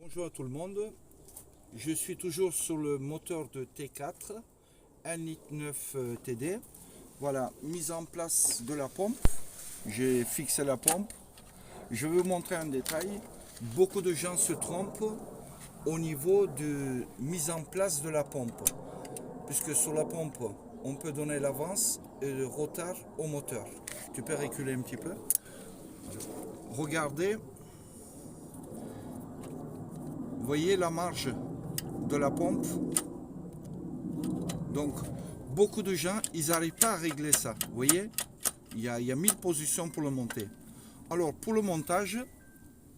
Bonjour à tout le monde, je suis toujours sur le moteur de T4 1,9 TD. Voilà, mise en place de la pompe, j'ai fixé la pompe. Je vais vous montrer un détail. Beaucoup de gens se trompent au niveau de mise en place de la pompe, puisque sur la pompe on peut donner l'avance et le retard au moteur. Tu peux reculer un petit peu. Regardez, voyez la marge de la pompe. Donc beaucoup de gens ils n'arrivent pas à régler ça. Vous voyez, il y a 1000 positions pour le monter. Alors pour le montage,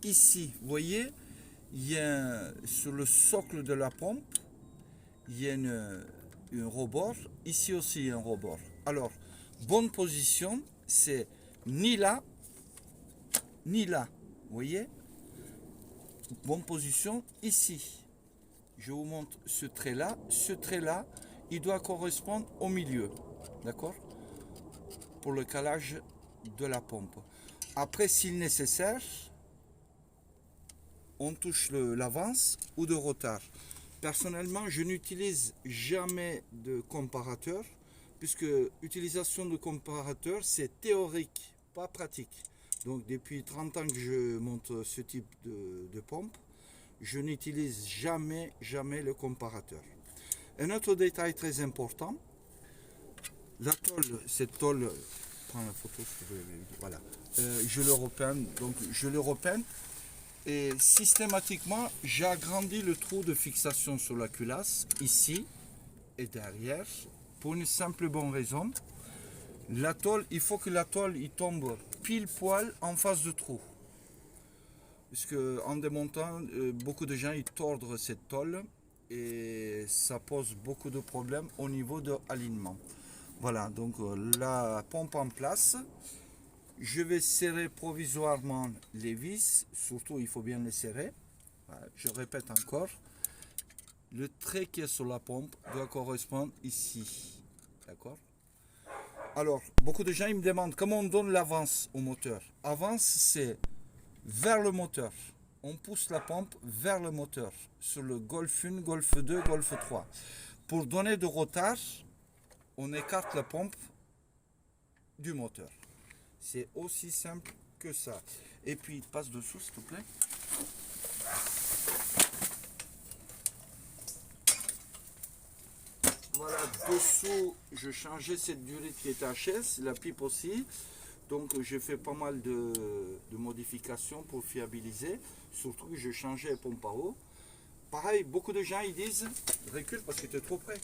ici vous voyez, il y a sur le socle de la pompe, il y a un rebord. Ici aussi il y a un rebord. Alors bonne position, c'est ni là ni là. Vous voyez, bonne position ici. Je vous montre ce trait là. Ce trait là, il doit correspondre au milieu. D'accord? Pour le calage de la pompe. Après, s'il nécessaire, on touche l'avance ou de retard. Personnellement, je n'utilise jamais de comparateur, puisque utilisation de comparateur, c'est théorique, pas pratique. Donc depuis 30 ans que je monte ce type de pompe, je n'utilise jamais le comparateur. Un autre détail très important, la tôle, cette tôle, prends la photo, voilà, je le repeins, donc je le repeins et systématiquement j'agrandis le trou de fixation sur la culasse, ici et derrière, pour une simple bonne raison. La tôle, il faut que la tôle il tombe pile poil en face de trou. Parce que en démontant, beaucoup de gens ils tordent cette tôle et ça pose beaucoup de problèmes au niveau de l'alignement. Voilà, donc la pompe en place. Je vais serrer provisoirement les vis, surtout il faut bien les serrer. Voilà, je répète encore, le trait qui est sur la pompe doit correspondre ici. D'accord? Alors, beaucoup de gens ils me demandent comment on donne l'avance au moteur. Avance, c'est vers le moteur. On pousse la pompe vers le moteur sur le Golf 1, Golf 2, Golf 3. Pour donner de retard, on écarte la pompe du moteur. C'est aussi simple que ça. Et puis, passe dessous, s'il te plaît. Voilà, dessous, je changeais cette durite qui est HS, la pipe aussi. Donc j'ai fait pas mal de modifications pour fiabiliser. Surtout que je changeais les pompes à eau. Pareil, beaucoup de gens ils disent recule parce que tu es trop près.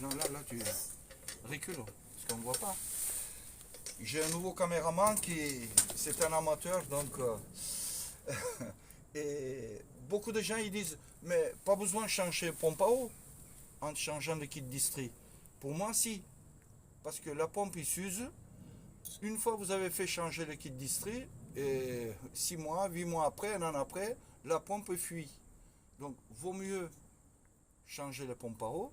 Non, là tu recules parce qu'on ne voit pas. J'ai un nouveau caméraman qui c'est un amateur donc et beaucoup de gens ils disent mais pas besoin de changer pompe à eau en changeant de kit distri. Pour moi si, parce que la pompe il s'use. Une fois que vous avez fait changer le kit distri, et 6 mois, 8 mois après, un an après, la pompe fuit. Donc, vaut mieux changer la pompe à eau,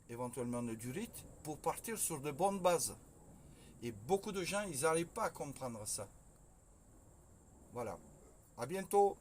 éventuellement de durite, pour partir sur de bonnes bases. Et beaucoup de gens, ils n'arrivent pas à comprendre ça. Voilà. À bientôt.